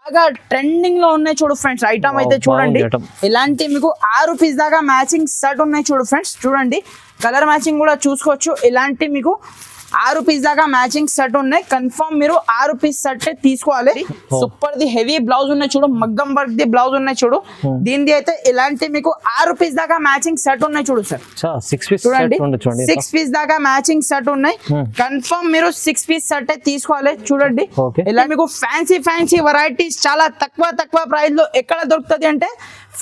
బాగా ట్రెండింగ్ లో ఉన్నాయి చూడు ఫ్రెండ్స్. ఐటమ్ అయితే చూడండి, ఇలాంటి మీకు 6 పీస్ దాకా మ్యాచింగ్ సెట్ ఉన్నాయి చూడు ఫ్రెండ్స్. చూడండి కలర్ మ్యాచింగ్ కూడా చూసుకోవచ్చు. ఇలాంటి మీకు 6 పీస్ దాకా మ్యాచింగ్ సెట్ ఉన్నాయి. కన్ఫర్మ్ మీరు 6 పీస్ సెట్ తీసుకోవాలి. సూపర్ ది హెవీ బ్లౌజ్ ఉన్నాయి చూడు, మగ్గం వర్క్ ది బ్లౌజ్ ఉన్నాయి చూడు. దీనిది అయితే ఇలాంటి మీకు 6 పీస్ దాకా మ్యాచింగ్ సెట్ ఉన్నాయి చూడు సార్. చూడండి 6 పీస్ దాకా మ్యాచింగ్ సెట్ ఉన్నాయి. కన్ఫర్మ్ మీరు 6 పీస్ సెట్ తీసుకోవాలి. చూడండి ఇలా మీకు ఫ్యాన్సీ వెరైటీస్ చాలా తక్కువ ప్రైస్ లో ఎక్కడ దొరుకుతుంది అంటే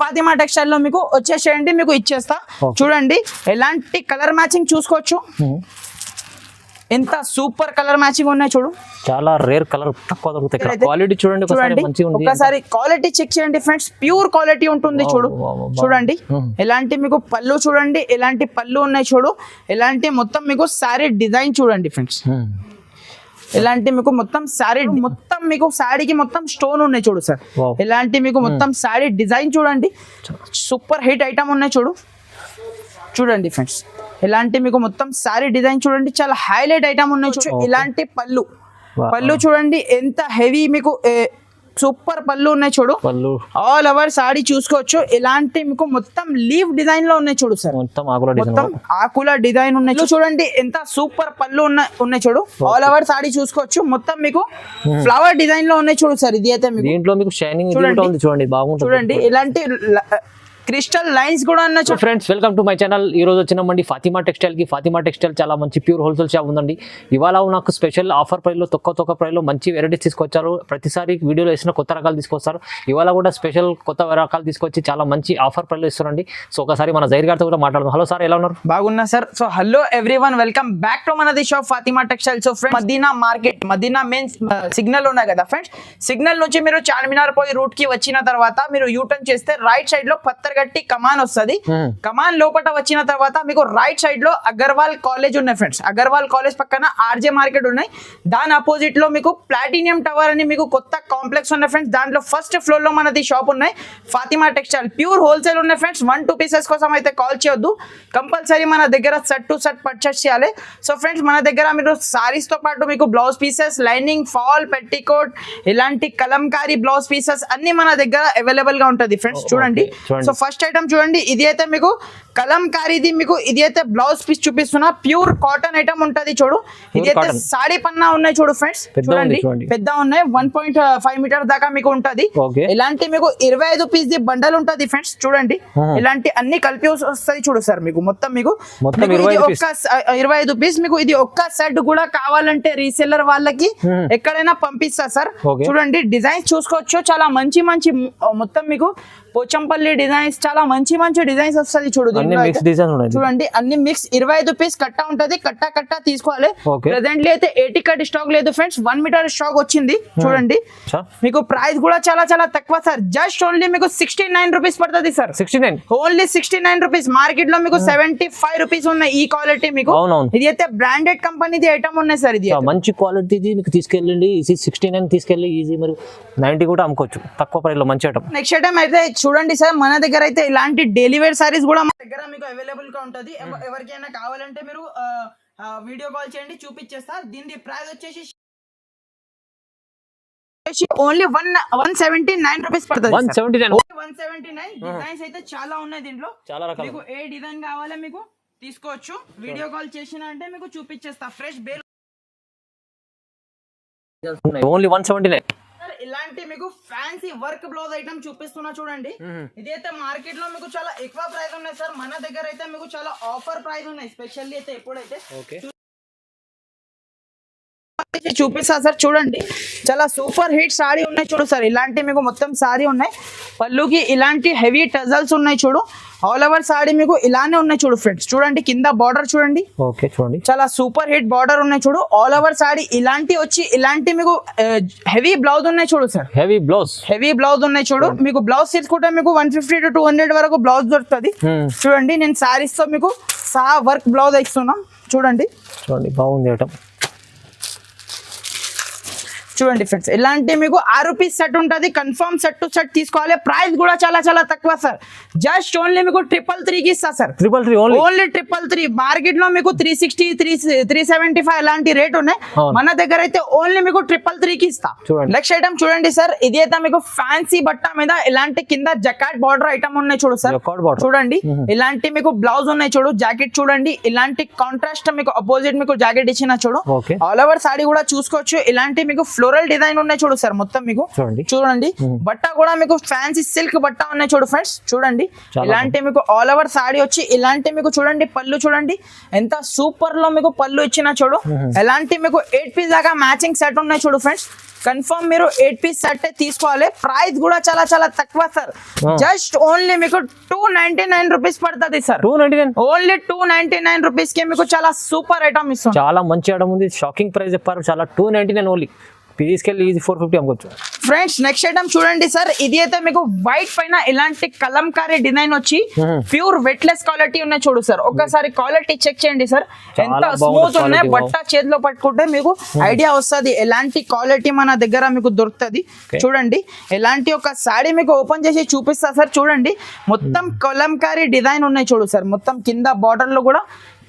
ఫాతిమా టెక్స్టైల్ లో మీకు వచ్చేసేయండి, మీకు ఇచ్చేస్తా. చూడండి ఎలాంటి కలర్ మ్యాచింగ్ చూసుకోవచ్చు, ఎంత సూపర్ కలర్ మ్యాచింగ్ ఉన్నాయి చూడు. చాలా రేర్ కలర్ తక్కువ దొరుకుతాయి. క్వాలిటీ చూడండి ఒకసారి క్వాలిటీ చెక్ చేయండి ఫ్రెండ్స్, ప్యూర్ క్వాలిటీ ఉంటుంది చూడు. చూడండి ఎలాంటి మీకు పళ్ళు చూడండి, ఎలాంటి పళ్ళు ఉన్నాయి చూడు. ఎలాంటి మొత్తం మీకు సారీ డిజైన్ చూడండి ఫ్రెండ్స్. ఇలాంటి మీకు మొత్తం సారీ మీకు సారీకి మొత్తం స్టోన్ ఉన్నాయి చూడు సార్. ఇలాంటి మీకు మొత్తం సారీ డిజైన్ చూడండి, సూపర్ హిట్ ఐటమ్ ఉన్నాయి చూడు. చూడండి ఫ్రెండ్స్ ఇలాంటి మీకు మొత్తం సారీ డిజైన్ చూడండి, చాలా హైలైట్ ఐటమ్ ఉన్నాయి చూడు. ఇలాంటి పళ్ళు చూడండి, ఎంత హెవీ మీకు సూపర్ పళ్ళు ఉన్నాయి చూడు. ఆల్ ఓవర్ సారీ చూసుకోవచ్చు. ఇలాంటి మీకు మొత్తం లీవ్ డిజైన్ లో ఉన్నాయి చూడు సార్, మొత్తం ఆకుల డిజైన్ ఉన్నాయి చూడండి. ఎంత సూపర్ పళ్ళు ఉన్నాయి చూడు. ఆల్ ఓవర్ సారీ చూసుకోవచ్చు. మొత్తం మీకు ఫ్లవర్ డిజైన్ లో ఉన్నాయి చూడు సార్. ఇది అయితే మీకు షైనింగ్ చూడండి ఇలాంటి క్రిస్టల్ లైన్స్ కూడా ఉన్నాయి. Friends welcome to my channel. ఈ రోజు వచ్చినామండి ఫాతిమా టెక్స్టైల్ కి. ఫాతిమా టెక్స్టైల్ చాలా మంచి ప్యూర్ హోల్సేల్ షాప్ ఉందండి. ఇవాళ నాకు స్పెషల్ ఆఫర్ ప్రైస్ లో తక్కువ ప్రైస్ లో మంచి వెరైటీస్ తీసుకొచ్చారు. ప్రతిసారి వీడియోలో వేసిన కొత్త రకాలు తీసుకొస్తారు. ఇవాళ కూడా స్పెషల్ కొత్త రకాలు తీసుకొచ్చి చాలా మంచి ఆఫర్ ప్రైస్ లో ఇస్తారండి. సో ఒకసారి మన జైర్ గారితో కూడా మాట్లాడదాం. హలో సార్, ఎలా ఉన్నారు? బాగున్నా sir. So hello everyone, welcome back to మనది shop Fatima textile. So friends Madina market, Madina main signal ఉన్నాయి కదా ఫ్రెండ్స్. సిగ్నల్ నుంచి మీరు చార్మినార్ పోయి రూట్ కి వచ్చిన తర్వాత మీరు యూటర్న్ చేస్తే రైట్ సైడ్ లో పత్తర్గట్టి కమాన్ వస్తుంది. కమాన్ లోపల వచ్చిన తర్వాత మీకు రైట్ సైడ్ లో అగర్వాల్ కాలేజ్ ఉన్నాయి ఫ్రెండ్స్. అగర్వాల్ కాలేజ్ పక్కన ఆర్జే మార్కెట్ ఉన్నాయి. దాని అపోజిట్ లో మీకు ప్లాటినియం టవర్ అని మీకు కొత్త కాంప్లెక్స్ ఉన్నాయి ఫ్రెండ్స్. దాంట్లో ఫస్ట్ ఫ్లోర్ లో మనది షాప్ ఉన్నాయి ఫాతిమా టెక్స్టైల్. ప్యూర్ హోల్సేల్ ఉన్నాయి ఫ్రెండ్స్. 1-2 పీసెస్ కోసం అయితే కాల్ చేయొద్దు, కంపల్సరీ మన దగ్గర సెట్ టు సెట్ పర్చేస్ చేయాలి. సో ఫ్రెండ్స్ మన దగ్గర మీరు సారీస్ తో పాటు మీకు blouse pieces, lining, fall, petticoat, ఇలాంటి కలంకారీ బ్లౌజ్ పీసెస్ అన్ని మన దగ్గర అవైలబుల్ గా ఉంటుంది ఫ్రెండ్స్. చూడండి సో ఫస్ట్ ఐటమ్ చూడండి, ఇది అయితే మీకు కలంకారీది. మీకు ఇది అయితే బ్లౌజ్ పీస్ చూపిస్తున్నా, ప్యూర్ కాటన్ ఐటమ్ ఉంటది చూడు. ఇది అయితే సాడీ పన్నా ఉన్నాయి చూడు ఫ్రెండ్స్. చూడండి పెద్ద ఉన్నాయి, 1.5 మీటర్ దాకా మీకు ఉంటది. ఇలాంటి మీకు 25 పీస్ ది బండల్ ఉంటది ఫ్రెండ్స్. చూడండి ఇలాంటి అన్ని కలిపి వస్తుంది చూడు సార్. మీకు మొత్తం 25 పీస్. మీకు ఇది ఒక్క సెట్ కూడా కావాలంటే రీసెల్లర్ వాళ్ళకి ఎక్కడైనా పంపిస్తా సార్. చూడండి డిజైన్స్ చూసుకోవచ్చు, చాలా మంచి మొత్తం మీకు పోచంపల్లి డిజైన్స్, చాలా మంచి డిజైన్స్ వస్తుంది చూడు. చూడండి అన్ని మిక్స్. 25 పీస్ కట్ట ఉంటది, కట్ట తీసుకోవాలి. ప్రెసెంట్లీ అయితే 80 కట్ స్టాక్ లేదు ఫ్రెండ్స్, 1 మీటర్ స్టాక్ వచ్చింది. చూడండి మీకు ప్రైస్ కూడా చాలా తక్కువ సార్. జస్ట్ ఓన్లీ మీకు 69 రూపీస్ పడుతుంది సార్. 69 only 69 rupees. మార్కెట్ లో మీకు 75 రూపీస్ ఉన్నాయి ఈ క్వాలిటీ. మీకు ఇది అయితే బ్రాండెడ్ కంపెనీది ఐటమ్ ఉన్నాయి సార్. ఇది మంచి క్వాలిటీది మీకు తీసుకెళ్ళండి. 69 తీసుకెళ్ళి ఈజీ మీరు 90 కూడా అమ్ముకోవచ్చు తక్కువ ప్రైస్ లో. మంచి ఐటమ్. నెక్స్ట్ ఐటమ్ అయితే చూడండి సార్, మన దగ్గర అయితే ఇలాంటి డైలీ వేర్ సారీస్ కూడా మన దగ్గర మీకు అవైలబుల్ గా ఉంటది. ఎవరికైనా కావాలంటే మీరు వీడియో కాల్ చేయండి, చూపించేస్తా. దీని ప్రైస్ వచ్చేసి ఓన్లీ 179 రూపీస్ పడుతుంది. 179. డిజైన్స్ అయితే చాలా ఉన్నాయి దీంట్లో. మీకు ఏ డిజైన్ కావాలో మీకు తీసుకోవచ్చు. వీడియో కాల్ చేసిన అంటే మీకు చూపించేస్తా. Fresh bale only 179. ఇలాంటి మీకు ఫ్యాన్సీ వర్క్ బ్లౌజ్ ఐటమ్ చూపిస్తున్నా చూడండి. ఇదైతే మార్కెట్ లో మీకు చాలా ఎక్కువ ప్రైస్ ఉన్నాయి సార్. మన దగ్గర అయితే మీకు చాలా ఆఫర్ ప్రైస్ ఉన్నాయి. స్పెషల్లీ అయితే ఎప్పుడైతే చూపిస్తా సార్. చూడండి చాలా సూపర్ హిట్ సారీ ఉన్నాయి చూడు సార్. ఇలాంటి మీకు మొత్తం సారీ ఉన్నాయి. పళ్ళుకి ఇలాంటి హెవీ టజల్స్ ఉన్నాయి చూడు. ఆల్ ఓవర్ సారీ మీకు ఇలానే ఉన్నాయి చూడు ఫ్రెండ్స్. చూడండి కింద బార్డర్ చూడండి. చూడండి చాలా సూపర్ హిట్ బార్డర్ ఉన్నాయి చూడు. ఆల్ ఓవర్ సారీ ఇలాంటి వచ్చి ఇలాంటి మీకు హెవీ బ్లౌజ్ ఉన్నాయి చూడు సార్. హెవీ బ్లౌజ్ ఉన్నాయి చూడు. మీకు బ్లౌజ్ తీసుకుంటే మీకు 150 to 200 వరకు బ్లౌజ్ దొరుకుతుంది. చూడండి నేను సారీస్ తో మీకు వర్క్ బ్లౌజ్ ఇస్తున్నా. చూడండి బాగుంది ఐటమ్. చూడండి ఫ్రెండ్స్, ఇలాంటి మీకు 6 రూపీస్ సెట్ ఉంటుంది. కన్ఫర్మ్ సెట్ టు సెట్ తీసుకోవాలి. ప్రైస్ కూడా చాలా చాలా తక్కువ సార్. జస్ట్ ఓన్లీ మీకు 333 కి ఇస్తా సార్. 333 ఓన్లీ 333. మార్కెట్ లో మీకు 360, 375 అలాంటి రేట్ ఉన్నాయి. మన దగ్గర అయితే ఓన్లీ మీకు 333 కి ఇస్తా. నెక్స్ట్ ఐటమ్ చూడండి సార్, ఇది అయితే మీకు ఫ్యాన్సీ బట్ట మీద ఇలాంటి కింద జకాట్ బార్డర్ ఐటమ్ ఉన్నాయి చూడు సార్. చూడండి ఇలాంటి మీకు బ్లౌజ్ ఉన్నాయి చూడు. జాకెట్ చూడండి, ఇలాంటి కాంట్రాస్ట్ మీకు అపోజిట్ మీకు జాకెట్ ఇచ్చిన చూడు. ఆల్ ఓవర్ సాడీ కూడా చూసుకోవచ్చు. ఇలాంటి మీకు ఫ్లోరల్ డిజైన్ ఉన్నాయి చూడు సార్. మొత్తం మీకు చూడండి బట్ట కూడా మీకు ఫ్యాన్సీ సిల్క్ బట్ట ఉన్నాయి చూడు ఫ్రెండ్స్. చూడండి ఇలాంటి మీకు ఆల్ ఓవర్ సాడీ వచ్చి ఇలాంటి మీకు చూడండి పళ్ళు చూడండి ఎంత సూపర్ లో మీకు పళ్ళు ఇచ్చిన చూడు. ఎలాంటి మీకు 8 పీస్ దాకా మ్యాచింగ్ సెట్ ఉన్నాయి చూడు ఫ్రెండ్స్. కన్ఫర్మ్ మీరు 8 పీస్ సెట్ తీసుకోవాలి. ప్రైస్ కూడా చాలా చాలా తక్కువ సార్. జస్ట్ ఓన్లీ మీకు 299 రూపీస్ పడుతుంది సార్. 299 ఓన్లీ 299 రూపీస్ కి మీకు చాలా సూపర్ ఐటమ్ ఇస్తుంది. చాలా మంచి ఐటమ్ ఉంది. షాకింగ్ ప్రైస్ చెప్పారు. చాలా 299 ఓన్లీ. తీసుకెళ్ళి ఈజీ 450 అమ్ముకోవచ్చు ఫ్రెండ్స్. నెక్స్ట్ ఐటమ్ చూడండి సార్, ఇది అయితే మీకు వైట్ పైన ఇలాంటి కలంకారీ డిజైన్ వచ్చి ప్యూర్ వెట్లెస్ క్వాలిటీ ఉన్నాయి చూడు సార్. ఒక్కసారి క్వాలిటీ చెక్ చేయండి సార్, ఎంత స్మూత్ ఉన్నాయి. బట్ట చేతిలో పట్టుకుంటే మీకు ఐడియా వస్తుంది ఎలాంటి క్వాలిటీ మన దగ్గర మీకు దొరుకుతుంది. చూడండి ఎలాంటి ఒక సాడీ మీకు ఓపెన్ చేసి చూపిస్తా సార్. చూడండి మొత్తం కలంకారీ డిజైన్ ఉన్నాయి చూడు సార్. మొత్తం కింద బార్డర్ లో కూడా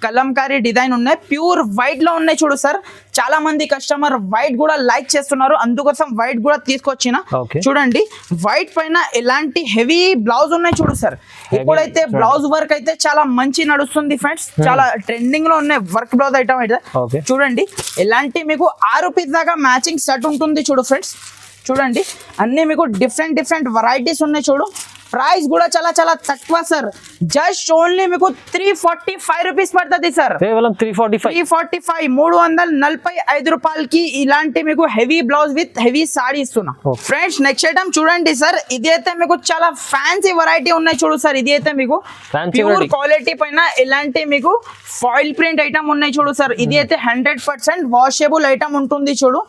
కలంకారీ డిజైన్ ఉన్నాయి. ప్యూర్ వైట్ లో ఉన్నాయి చూడు సార్. చాలా మంది కస్టమర్ వైట్ కూడా లైక్ చేస్తున్నారు, అందుకోసం వైట్ కూడా తీసుకొచ్చిన. చూడండి వైట్ పైన ఎలాంటి హెవీ బ్లౌజ్ ఉన్నాయి చూడు సార్. ఇప్పుడైతే బ్లౌజ్ వర్క్ అయితే చాలా మంచి నడుస్తుంది ఫ్రెండ్స్. చాలా ట్రెండింగ్ లో ఉన్నాయి వర్క్ బ్లౌజ్ ఐటమ్ అయితే. చూడండి ఎలాంటి మీకు 6 రూపీస్ దాకా మ్యాచింగ్ సెట్ ఉంటుంది చూడు ఫ్రెండ్స్. చూడండి అన్ని మీకు డిఫరెంట్ వెరైటీస్ ఉన్నాయి చూడు. ప్రైస్ కూడా చాలా చాలా తక్కువ సార్. జస్ట్ ఓన్లీ మీకు 345 రూపీస్ పడుతుంది సార్. కేవలం 345 345 రూపాయలకి ఇలాంటి మీకు heavy blouse with heavy saree ఇస్తున్నా ఫ్రెండ్స్. నెక్స్ట్ ఐటమ్ చూడండి సార్, ఇది అయితే మీకు చాలా ఫ్యాన్సీ వెరైటీ ఉన్నాయి చూడు సార్. ఇది అయితే మీకు ప్యూర్ క్వాలిటీ పైన ఇలాంటి మీకు ఫాయిల్ ప్రింట్ ఐటమ్ ఉన్నాయి చూడు సార్. ఇది అయితే 100% వాషబుల్ ఐటమ్ ఉంటుంది చూడు.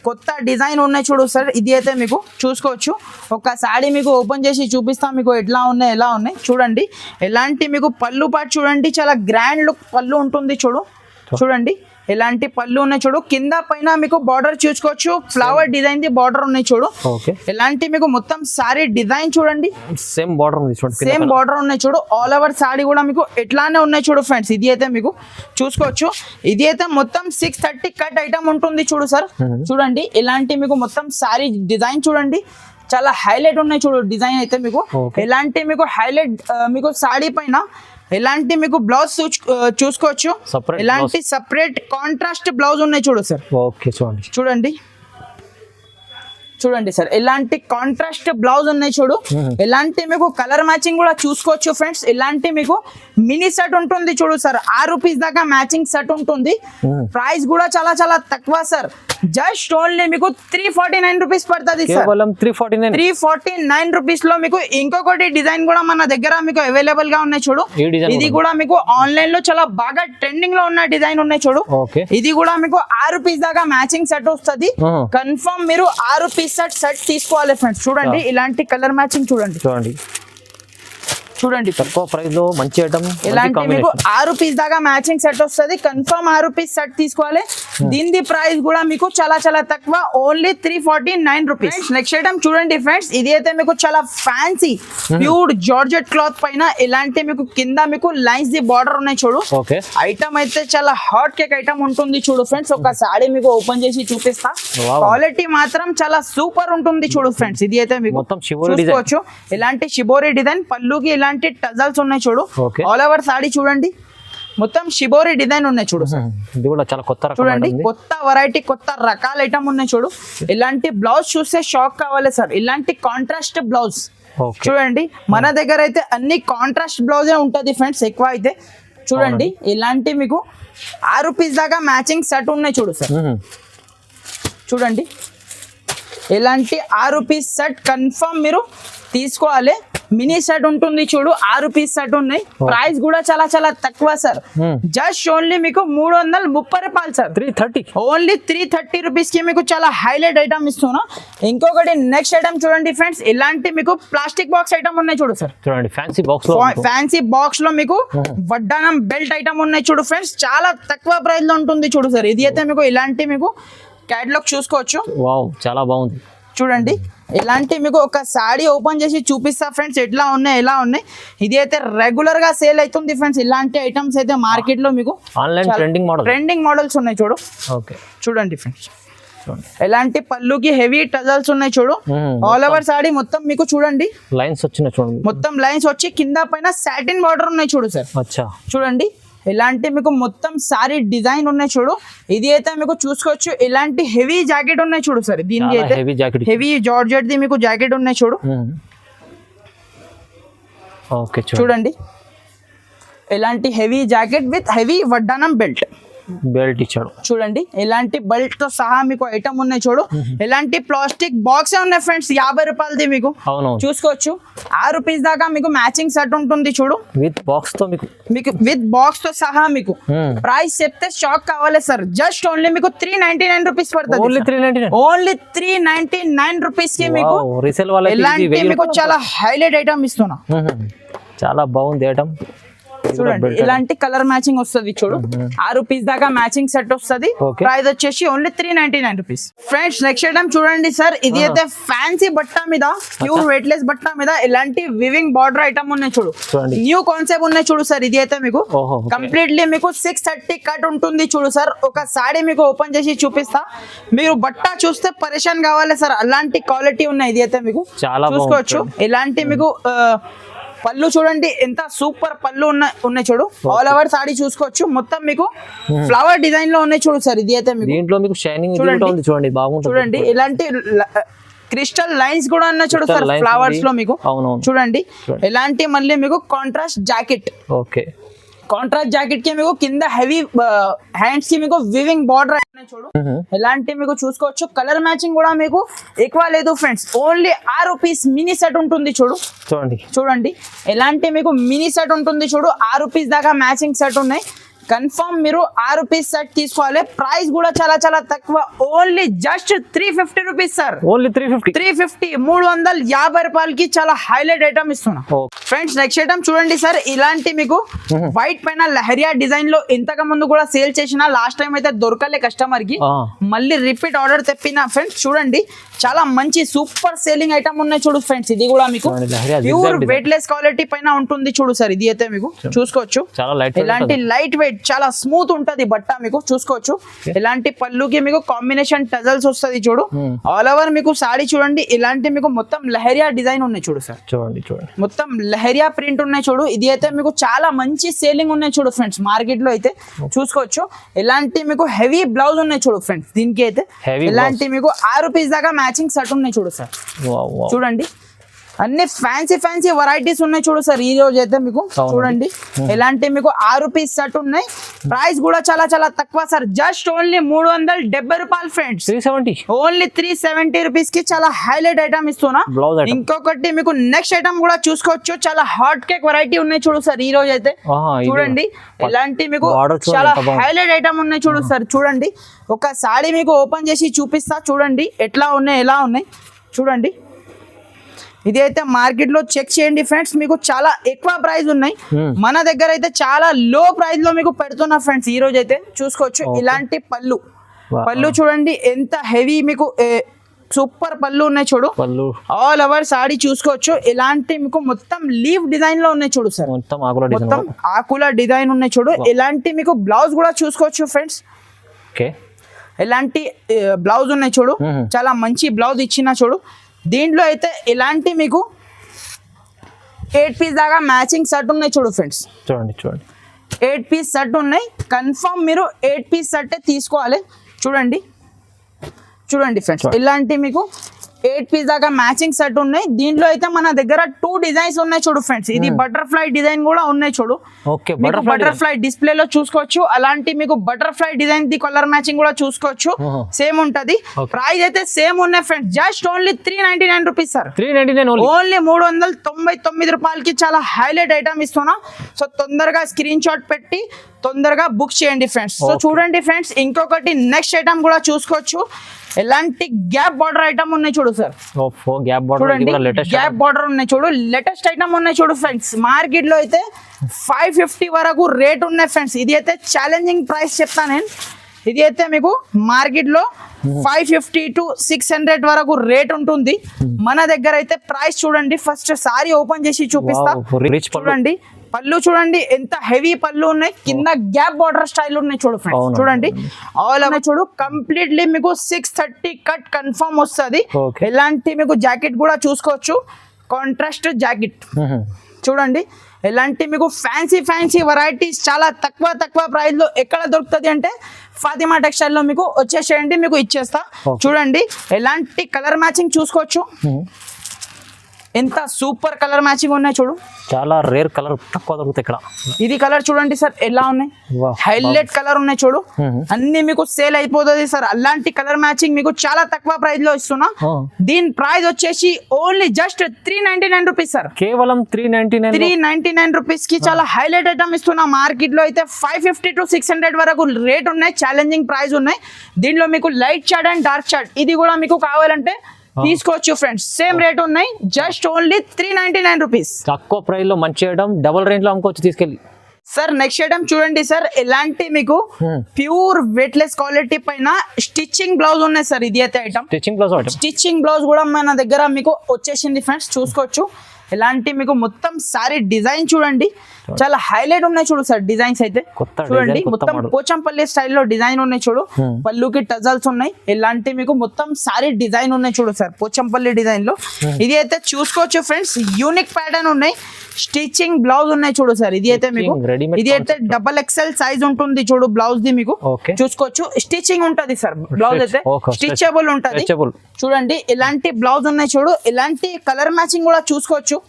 కొత్త డిజైన్ ఉన్నాయి చూడు సార్. ఇది అయితే మీకు చూసుకోవచ్చు. ఒక సాడీ మీకు ఓపెన్ చేసి చూపిస్తా మీకు ఎట్లా ఉన్నాయి ఎలా ఉన్నాయి. చూడండి ఎలాంటి మీకు పళ్ళు పాటు చూడండి, చాలా గ్రాండ్ లుక్ పళ్ళు ఉంటుంది చూడు. చూడండి ఎలాంటి పళ్ళు ఉన్నాయి చూడు. కింద పైన మీకు బార్డర్ చూసుకోవచ్చు. ఫ్లవర్ డిజైన్ ది బార్డర్ ఉన్నాయి చూడు. ఎలాంటి మీకు మొత్తం సారీ డిజైన్ చూడండి. సేమ్ బార్డర్ ఉంది చూడండి. సేమ్ బార్డర్ ఉన్నాయి చూడు. ఆల్ ఓవర్ సారీ కూడా మీకు ఎట్లానే ఉన్నాయి చూడు ఫ్రెండ్స్. ఇది అయితే మీకు చూసుకోవచ్చు. ఇది అయితే మొత్తం 630 కట్ ఐటమ్ ఉంటుంది చూడు సార్. చూడండి ఇలాంటి మీకు మొత్తం సారీ డిజైన్ చూడండి, చాలా హైలైట్ ఉన్నాయి చూడు డిజైన్ అయితే మీకు. ఎలాంటి మీకు హైలైట్ మీకు సాడీ పైన ఎలాంటి మీకు బ్లౌజ్ చూసుకోవచ్చు. ఎలాంటి సపరేట్ కాంట్రాస్ట్ బ్లౌజ్ ఉన్నాయి చూడు సార్. చూడండి చూడండి సార్ ఎలాంటి కాంట్రాస్ట్ బ్లౌజ్ ఉన్నాయి చూడు. ఎలాంటి మీకు కలర్ మ్యాచింగ్ కూడా చూసుకోవచ్చు ఫ్రెండ్స్. ఎలాంటి మీకు మినీ సెట్ ఉంటుంది చూడు సార్. 6 రూపీస్ దాకా మ్యాచింగ్ సెట్ ఉంటుంది. ప్రైస్ కూడా చాలా చాలా తక్కువ సార్. జస్ట్ ఓన్లీ మీకు 349 రూపీస్ పడుతుంది సార్. 349 రూపీస్ లో మీకు ఇంకొకటి డిజైన్ కూడా మన దగ్గర మీకు అవైలబుల్ గా ఉన్నాయి చూడు. ఇది కూడా మీకు ఆన్లైన్ లో చాలా బాగా ట్రెండింగ్ లో ఉన్న డిజైన్ ఉన్నాయి చూడు. ఇది కూడా మీకు 6 రూపీస్ దాకా మ్యాచింగ్ సెట్ వస్తుంది. కన్ఫర్మ్ మీరు 6 రూపీస్ సెట్ తీసుకోవాలి ఫ్రెండ్స్. చూడండి ఇలాంటి కలర్ మ్యాచింగ్ చూడండి. తక్కువ ప్రైస్ లో మంచి ఐటమ్. ఇలాంటి మీకు 6 రూపీస్ దాకా మ్యాచింగ్ సెట్ వస్తుంది. కన్ఫర్మ్ 6 రూపీస్ సెట్ తీసుకోవాలి. దీని ప్రైస్ కూడా మీకు చాలా చాలా తక్కువ, ఓన్లీ 349 రూపీస్. నెక్స్ట్ ఐటమ్ చూడండి ఫ్రెండ్స్, ఇది అయితే మీకు చాలా ఫ్యాన్సీ ప్యూర్ జార్జెట్ క్లాత్ పైన ఇలాంటి మీకు కింద మీకు లైన్స్ ది బార్డర్ ఉన్నాయి చూడు. ఐటమ్ అయితే చాలా హాట్ కేక్ ఐటమ్ ఉంటుంది చూడు ఫ్రెండ్స్. ఒక సాడీ మీకు ఓపెన్ చేసి చూపిస్తా. క్వాలిటీ మాత్రం చాలా సూపర్ ఉంటుంది చూడు ఫ్రెండ్స్. ఇది అయితే మీకు చూసుకోవచ్చు. ఇలాంటి షిబోరి డిజైన్, పళ్ళుకి ఇలాంటి టజల్స్ ఉన్నాయి చూడు. ఆల్ ఓవర్ సాడీ చూడండి మొత్తం షిబోరి డిజైన్ ఉన్నాయి చూడు. ఇది కూడా చాలా కొత్త రకం. చూడండి కొత్త వెరైటీ కొత్త రకాల ఐటమ్ ఉన్నాయి చూడు. ఇలాంటి బ్లౌజ్ చూస్తే షాక్ కావాలి సార్. ఇలాంటి కాంట్రాస్ట్ బ్లౌజ్ చూడండి. మన దగ్గర అయితే అన్ని కాంట్రాస్ట్ బ్లౌజే ఉంటది ఫ్రెండ్స్ ఎక్కువ అయితే. చూడండి ఇలాంటి మీకు 6 రూపీస్ దాకా మ్యాచింగ్ సెట్ ఉన్నాయి చూడు సార్. చూడండి ఇలాంటి 6 రూపీస్ సెట్ కన్ఫర్మ్ మీరు తీసుకోవాలి. మినీ సెట్ ఉంటుంది చూడు. 6 రూపీస్ సెట్ ఉన్నాయి. ప్రైస్ కూడా చాలా చాలా తక్కువ సార్. జస్ట్ ఓన్లీ మీకు 330 రూపాయలు సార్. 330 ఓన్లీ 330 రూపీస్ కి మీకు చాలా హైలైట్ ఐటమ్ ఇస్తున్నా. ఇంకొకటి నెక్స్ట్ ఐటమ్ చూడండి ఫ్రెండ్స్. ఇలాంటి మీకు ప్లాస్టిక్ బాక్స్ ఐటమ్ ఉన్నాయి చూడు సార్. చూడండి ఫ్యాన్సీ బాక్స్ లో మీకు వడ్డానం బెల్ట్ ఐటమ్ ఉన్నాయి చూడు ఫ్రెండ్స్. చాలా తక్కువ ప్రైస్ లో ఉంటుంది చూడు సార్. ఇది అయితే మీకు ఇలాంటి మీకు క్యాటలాగ్ చూసుకోవచ్చు. వావ్ చాలా బాగుంది. చూడండి ఇలాంటి మీకు ఒక సాడీ ఓపెన్ చేసి చూపిస్తా ఫ్రెండ్స్ ఎట్లా ఉన్నాయి ఎలా ఉన్నాయి. ఇది అయితే రెగ్యులర్ గా సేల్ అవుతుంది ఫ్రెండ్స్. ఇలాంటి ఐటమ్స్ అయితే మార్కెట్ లో మీకు ఆన్లైన్ ట్రెండింగ్ మోడల్స్ ఉన్నాయి చూడు. ఓకే చూడండి ఫ్రెండ్స్ ఎలాంటి పళ్ళుకి హెవీ టజల్స్ ఉన్నాయి చూడు. ఆల్ ఓవర్ సాడీ మొత్తం మీకు చూడండి లైన్స్ వచ్చినాయి చూడండి. మొత్తం లైన్స్ వచ్చి కింద పైన సాటిన్ బార్డర్ ఉన్నాయి చూడు సార్. అచ్చా చూడండి ఇలాంటి మీకు మొత్తం సారీ డిజైన్ ఉన్నాయి చూడు. ఇది అయితే మీకు చూసుకోవచ్చు. ఇలాంటి హెవీ జాకెట్ ఉన్నాయి చూడు సార్. దీనికి అయితే heavy jacket, heavy georgette the మీకు జాకెట్ ఉన్నాయి చూడు. ఓకే చూడండి ఇలాంటి హెవీ జాకెట్ విత్ హెవీ వడ్డానం బెల్ట్ ఇచ్చాడు. చూడండి ఇలాంటి బెల్ట్ తో సహా మీకు ఐటమ్ ఉన్నాయి చూడు. ఇలాంటి ప్లాస్టిక్ బాక్స్ ఉన్నాయి ఫ్రెండ్స్ 50 రూపాయలది మీకు చూసుకోవచ్చు. ₹6 దాకా మీకు మ్యాచింగ్ సెట్ ఉంటుంది చూడు. విత్ బాక్స్ తో మీకు విత్ బాక్స్ తో సహా మీకు ప్రైస్ చెప్తే షాక్ కావాలి సార్. జస్ట్ ఓన్లీ మీకు 399 రూపీస్ పడుతుంది. ఓన్లీ 399 రూపీస్ కి మీకు ఇలాంటి మీకు చాలా హైలైట్ ఐటమ్ ఇస్తున్నా. చాలా బాగుంది ఐటమ్. చూడండి ఇలాంటి కలర్ మ్యాచింగ్ వస్తుంది చూడు. ₹6 దాకా మ్యాచింగ్ సెట్ వస్తుంది. ప్రైస్ వచ్చేసి only 399 rupees. Friends next item చూడండి సార్. ఇది అయితే ఫ్యాన్సీ బట్ట మీద ప్యూర్ వెయిట్లెస్ బట్ట మీద ఇలాంటి వివింగ్ బార్డర్ ఐటమ్ ఉన్నాయి చూడు. న్యూ కాన్సెప్ట్ ఉన్నాయి చూడు సార్. ఇది అయితే మీకు కంప్లీట్లీ మీకు 630 కట్ ఉంటుంది చూడు సార్. ఒక సాడీ మీకు ఓపెన్ చేసి చూపిస్తా. మీరు బట్ట చూస్తే పరేషాన్ కావాలి సార్. అలాంటి క్వాలిటీ ఉన్నాయి. ఇది అయితే మీకు చూసుకోవచ్చు. ఇలాంటి మీకు పళ్ళు చూడండి ఎంత సూపర్ పళ్ళు ఉన్నాయి చూడు. ఆల్ ఓవర్ సాడీ చూసుకోవచ్చు. మొత్తం మీకు ఫ్లవర్ డిజైన్ లో ఉన్నాయి చూడు సార్. ఇది అయితే మీకు దీంట్లో మీకు షైనింగ్ చూడండి బాగుంటుంది. చూడండి ఇలాంటి క్రిస్టల్ లైన్స్ కూడా ఉన్నాయి చూడు సార్ ఫ్లవర్స్ లో మీకు. చూడండి ఇలాంటి మళ్ళీ మీకు contrast jacket. Okay contrast jacket కి మీకు కింద హెవీ హ్యాండ్స్ కి మీకు వివింగ్ బార్డర్ చూడు. ఇలాంటి మీకు చూసుకోవచ్చు. కలర్ మ్యాచింగ్ కూడా మీకు ఎక్కువ లేదు ఫ్రెండ్స్. ఓన్లీ ₹6 మినీ సెట్ ఉంటుంది చూడు. చూడండి ఇలాంటి మీకు మినీ సెట్ ఉంటుంది చూడు. ₹6 దాకా మ్యాచింగ్ సెట్ ఉన్నాయి. కన్ఫర్మ్ మీరు ₹6 సెట్ తీసుకోవాలి. ప్రైస్ కూడా చాలా చాలా తక్కువ. Only just 350 rupees sir. Only 350 350 రూపాయలకి చాలా హైలైట్ ఐటమ్ ఇస్తున్నా ఫ్రెండ్స్. నెక్స్ట్ ఐటమ్ చూడండి సార్. ఇలాంటి మీకు వైట్ పైన లహరియా డిజైన్ లో ఇంతకు ముందు కూడా సేల్ చేసిన. లాస్ట్ టైం అయితే దొరకలే కస్టమర్ కి. మళ్ళీ రిపీట్ ఆర్డర్ తెప్పిన ఫ్రెండ్స్. చూడండి చాలా మంచి సూపర్ సేలింగ్ ఐటమ్ ఉన్నాయి చూడు ఫ్రెండ్స్. ఇది కూడా మీకు ప్యూర్ వెయిట్ లెస్ క్వాలిటీ పైన ఉంటుంది చూడు సార్. ఇది అయితే మీకు చూసుకోవచ్చు. ఇలాంటి లైట్ వెయిట్ చాలా స్మూత్ ఉంటది బట్ట మీకు చూసుకోవచ్చు. ఇలాంటి పళ్ళుకి మీకు కాంబినేషన్ టజల్స్ వస్తుంది చూడు. ఆల్ ఓవర్ మీకు సాడీ చూడండి. ఇలాంటి మీకు మొత్తం లహరియా డిజైన్ ఉన్నాయి చూడు సార్. చూడండి మొత్తం లహరియా ప్రింట్ ఉన్నాయి చూడు. ఇది అయితే మీకు చాలా మంచి సేలింగ్ ఉన్నాయి చూడు ఫ్రెండ్స్. మార్కెట్ లో అయితే చూసుకోవచ్చు. ఇలాంటి మీకు హెవీ బ్లౌజ్ ఉన్నాయి చూడు ఫ్రెండ్స్. దీనికి అయితే ఇలాంటి మీకు ₹6 దాకా మ్యాచింగ్ సెట్ ఉన్నాయి చూడు సార్. చూడండి అన్ని ఫ్యాన్సీ వెరైటీస్ ఉన్నాయి చూడు సార్. ఈ రోజు అయితే మీకు చూడండి ఇలాంటి మీకు ₹6 సెట్ ఉన్నాయి. ప్రైస్ కూడా చాలా చాలా తక్కువ సార్. జస్ట్ ఓన్లీ 370 రూపాయలు ఫ్రెండ్స్. ఓన్లీ 370 రూపీస్ కి చాలా హైలైట్ ఐటమ్ ఇస్తున్నా. ఇంకొకటి మీకు నెక్స్ట్ ఐటమ్ కూడా చూసుకోవచ్చు. చాలా హాట్ కేక్ వెరైటీ ఉన్నాయి చూడు సార్. ఈ రోజు అయితే చూడండి ఇలాంటి మీకు చాలా హైలైట్ ఐటమ్ ఉన్నాయి చూడు సార్. చూడండి ఒక సాడీ మీకు ఓపెన్ చేసి చూపిస్తా. చూడండి ఎట్లా ఉన్నాయి ఎలా ఉన్నాయి చూడండి. ఇది అయితే మార్కెట్ లో చెక్ చేయండి ఫ్రెండ్స్. మీకు చాలా ఎక్కువ ప్రైస్ ఉన్నాయి. మన దగ్గర అయితే చాలా లో ప్రైస్ లో మీకు పెడుతున్నా ఫ్రెండ్స్. ఈ రోజు అయితే చూసుకోవచ్చు. ఇలాంటి పళ్ళు చూడండి ఎంత హెవీ మీకు సూపర్ పళ్ళు ఉన్నాయి చూడు. ఆల్ ఓవర్ సాడీ చూసుకోవచ్చు. ఇలాంటి మీకు మొత్తం లీఫ్ డిజైన్ లో ఉన్నాయి చూడు సార్. మొత్తం ఆకుల డిజైన్ ఉన్నాయి చూడు. ఇలాంటి మీకు బ్లౌజ్ కూడా చూసుకోవచ్చు ఫ్రెండ్స్. ఇలాంటి బ్లౌజ్ ఉన్నాయి చూడు. చాలా మంచి బ్లౌజ్ ఇచ్చిన చూడు. దీంట్లో అయితే ఇలాంటి మీకు 8 పీస్ దాకా మ్యాచింగ్ సెట్ ఉన్నాయి చూడు ఫ్రెండ్స్. చూడండి 8 పీస్ సెట్ ఉన్నాయి. కన్ఫర్మ్ మీరు 8 పీస్ సెట్ తీసుకోవాలి. చూడండి ఫ్రెండ్స్ ఇలాంటి మీకు 8 పీస్ దాకా మ్యాచింగ్ సెట్ ఉన్నాయి. దీంట్లో అయితే మన దగ్గర 2 డిజైన్స్ ఉన్నాయి చూడు ఫ్రెండ్స్. ఇది బటర్ఫ్లై డిజైన్ కూడా ఉన్నాయి చూడు. బటర్ఫ్లై డిస్ప్లే లో చూసుకోవచ్చు. అలాంటి మీకు butterfly design the colour matching కూడా చూసుకోవచ్చు. సేమ్ ఉంటది. ప్రైస్ అయితే సేమ్ ఉన్నాయి friends. Just only 399 rupees sir. Only 399 రూపాయలకి చాలా హైలైట్ ఐటమ్ ఇస్తున్నా. సో తొందరగా స్క్రీన్ షాట్ పెట్టి తొందరగా బుక్ చేయండి ఫ్రెండ్స్. సో చూడండి ఫ్రెండ్స్ ఇంకొకటి నెక్స్ట్ ఐటమ్ కూడా చూసుకోవచ్చు. ఎలాంటి గ్యాప్ బార్డర్ ఐటమ్ ఉన్నాయి చూడు సార్. చూడండి గ్యాప్ బార్డర్ ఉన్నాయి చూడు. లేటెస్ట్ ఐటమ్ ఉన్నాయి చూడు ఫ్రెండ్స్. మార్కెట్ లో అయితే 550 వరకు రేట్ ఉన్నాయి ఫ్రెండ్స్. ఇది అయితే ఛాలెంజింగ్ ప్రైస్ చెప్తా నేను. ఇది అయితే మీకు మార్కెట్ లో 550 to 600 వరకు రేట్ ఉంటుంది. మన దగ్గర అయితే ప్రైస్ చూడండి. ఫస్ట్ సారీ ఓపెన్ చేసి చూపిస్తా. రిచ్ చూడండి పళ్ళు చూడండి ఎంత హెవీ పళ్ళు ఉన్నాయి, కింద గ్యాప్ బార్డర్ స్టైల్ ఉన్నాయి చూడు ఫ్రెండ్స్. చూడండి ఆల్ ఓవర్ చూడు కంప్లీట్లీ మీకు 630 కట్ కన్ఫర్మ్ వస్తుంది. ఎలాంటి మీకు జాకెట్ కూడా చూసుకోవచ్చు, కాంట్రాస్ట్ జాకెట్ చూడండి. ఎలాంటి మీకు ఫ్యాన్సీ వెరైటీస్ చాలా తక్కువ ప్రైస్ లో ఎక్కడ దొరుకుతుంది అంటే ఫాతిమా టెక్స్టైల్ లో మీకు వచ్చేసేయండి, మీకు ఇచ్చేస్తా. చూడండి ఎలాంటి కలర్ మ్యాచింగ్ చూసుకోవచ్చు, ఎంత సూపర్ కలర్ మ్యాచింగ్ ఉన్నాయి చూడు. చాలా రేర్ కలర్ తక్కువ దొరుకుతాయి ఇక్కడ. ఇది కలర్ చూడండి సార్ ఎలా ఉన్నాయి, హైలైట్ కలర్ ఉన్నాయి చూడు. అన్ని మీకు సేల్ అయిపోతుంది సార్. అలాంటి కలర్ మ్యాచింగ్ మీకు చాలా తక్కువ ప్రైస్ లో ఇస్తున్నా. దీని ప్రైస్ వచ్చేసి ఓన్లీ జస్ట్ 399 రూపీస్ సార్. కేవలం 399 రూపీస్ కి చాలా హైలైట్ ఐటమ్ ఇస్తున్నా. మార్కెట్ లో అయితే 550 to 600 వరకు రేట్ ఉన్నాయి, ఛాలెంజింగ్ ప్రైస్ ఉన్నాయి. దీనిలో మీకు light short and dark short ఇది కూడా మీకు కావాలంటే తీసుకోవచ్చు ఫ్రెండ్స్. సేమ్ రేట్ ఉన్నాయి, జస్ట్ ఓన్లీ 399 రూపీస్. తక్కువ ప్రైస్ లో మంచి ఐటమ్, డబుల్ రేంజ్ లో అమ్ముకోవచ్చు తీసుకెళ్ళి. సార్ నెక్స్ట్ ఐటమ్ చూడండి సార్, ఎలాంటి మీకు ప్యూర్ వెయిట్లెస్ క్వాలిటీ పైన స్టిచ్చింగ్ బ్లౌజ్ ఉన్నాయి సార్. ఇది అయితే ఐటమ్ స్టిచ్చింగ్ బ్లౌజ్ కూడా మన దగ్గర మీకు వచ్చేసింది ఫ్రెండ్స్, చూసుకోవచ్చు. ఎలాంటి మీకు మొత్తం సారీ డిజైన్ చూడండి చాలా హైలైట్ ఉన్నాయి చూడు సార్. డిజైన్స్ అయితే చూడండి మొత్తం పోచంపల్లి స్టైల్లో డిజైన్ ఉన్నాయి చూడు. పళ్ళుకి టజల్స్ ఉన్నాయి. ఎలాంటి మీకు మొత్తం సారీ డిజైన్ ఉన్నాయి చూడు సార్, పోచంపల్లి డిజైన్ లో. ఇది అయితే చూసుకోవచ్చు ఫ్రెండ్స్, యూనిక్ ప్యాటర్న్ ఉన్నాయి. స్టిచ్చింగ్ బ్లౌజ్ ఉన్నాయి చూడు సార్. ఇది అయితే మీకు ఇది అయితే XXL సైజ్ ఉంటుంది చూడు బ్లౌజ్ ది, మీకు చూసుకోవచ్చు. స్టిచ్చింగ్ ఉంటది సార్, బ్లౌజ్ అయితే స్టిచబుల్ ఉంటది. చూడండి ఎలాంటి బ్లౌజ్ ఉన్నాయి చూడు. ఎలాంటి కలర్ మ్యాచింగ్ కూడా చూసుకోవచ్చు.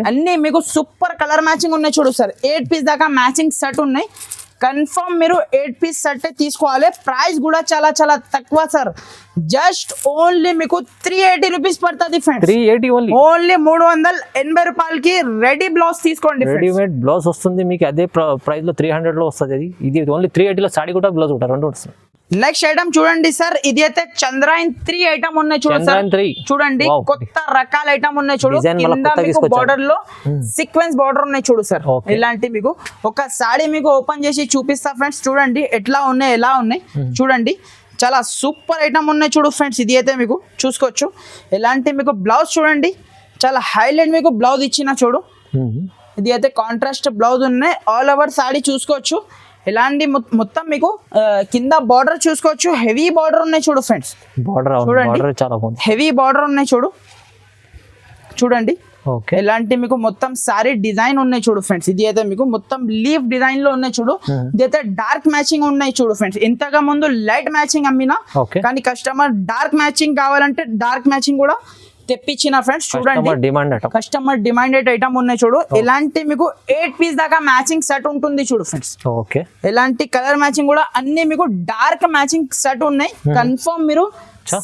అన్ని మీకు సూపర్ కలర్ మ్యాచింగ్ ఉన్నాయి చూడు సార్. 8 పీస్ దాకా మ్యాచింగ్ సెట్ ఉన్నాయి. కన్ఫర్మ్ మీరు 8 పీస్ సెట్ తీసుకోవాలి. ప్రైస్ కూడా చాలా తక్కువ సార్, జస్ట్ ఓన్లీ మీకు 380 రూపీస్ పడుతుంది ఫ్రెండ్స్. 380 ఓన్లీ 380 రూపాయలకి రెడీ బ్లౌజ్ తీసుకోండి. రెడీమేడ్ బ్లౌజ్ వస్తుంది మీకు, అదే ప్రైస్ లో 300 లో వస్తుంది. ఇది ఓన్లీ 380 లో సారీ కూడా బ్లౌజ్ కూడా రెండు వస్తుంది. నెక్స్ట్ ఐటమ్ చూడండి సార్, ఇది అయితే చంద్రాయన్ 3 ఐటమ్ ఉన్నాయి చూడు సార్. చూడండి కొత్త రకాల ఐటమ్ ఉన్నాయి చూడు. కింద మీకు బార్డర్ లో సీక్వెన్స్ బార్డర్ ఉన్నాయి చూడు సార్. ఇలాంటి మీకు ఒక సారీ మీకు ఓపెన్ చేసి చూపిస్తా ఫ్రెండ్స్. చూడండి ఎట్లా ఉన్నాయి, ఎలా ఉన్నాయి చూడండి. చాలా సూపర్ ఐటమ్ ఉన్నాయి చూడు ఫ్రెండ్స్. ఇది అయితే మీకు చూసుకోవచ్చు. ఎలాంటి మీకు బ్లౌజ్ చూడండి చాలా హైలైట్ మీకు బ్లౌజ్ ఇచ్చిన చూడు. ఇది అయితే కాంట్రాస్ట్ బ్లౌజ్ ఉన్నాయి. ఆల్ ఓవర్ సారీ చూసుకోవచ్చు. ఎలాంటి మొత్తం మీకు కింద బార్డర్ చూసుకోవచ్చు. హెవీ బార్డర్ ఉన్నాయి చూడు ఫ్రెండ్స్. చూడండి హెవీ బార్డర్ ఉన్నాయి చూడు. చూడండి ఎలాంటి మీకు మొత్తం సారీ డిజైన్ ఉన్నాయి చూడు ఫ్రెండ్స్. ఇది అయితే మీకు మొత్తం లీఫ్ డిజైన్ లో ఉన్నాయి చూడు. ఇది అయితే డార్క్ మ్యాచింగ్ ఉన్నాయి చూడు ఫ్రెండ్స్. ఇంతగా ముందు లైట్ మ్యాచింగ్ అమ్మినా, కానీ కస్టమర్ డార్క్ మ్యాచింగ్ కావాలంటే డార్క్ మ్యాచింగ్ కూడా తెప్పించిన ఫ్రెండ్స్. చూడండి కస్టమర్ డిమాండెడ్ ఐటమ్ ఉన్నాయి చూడు. ఎలాంటి మీకు 8 పీస్ దాకా మ్యాచింగ్ సెట్ ఉంటుంది చూడు ఫ్రెండ్స్. ఎలాంటి కలర్ మ్యాచింగ్ కూడా అన్ని మీకు డార్క్ మ్యాచింగ్ సెట్ ఉన్నాయి. కన్ఫర్మ్ మీరు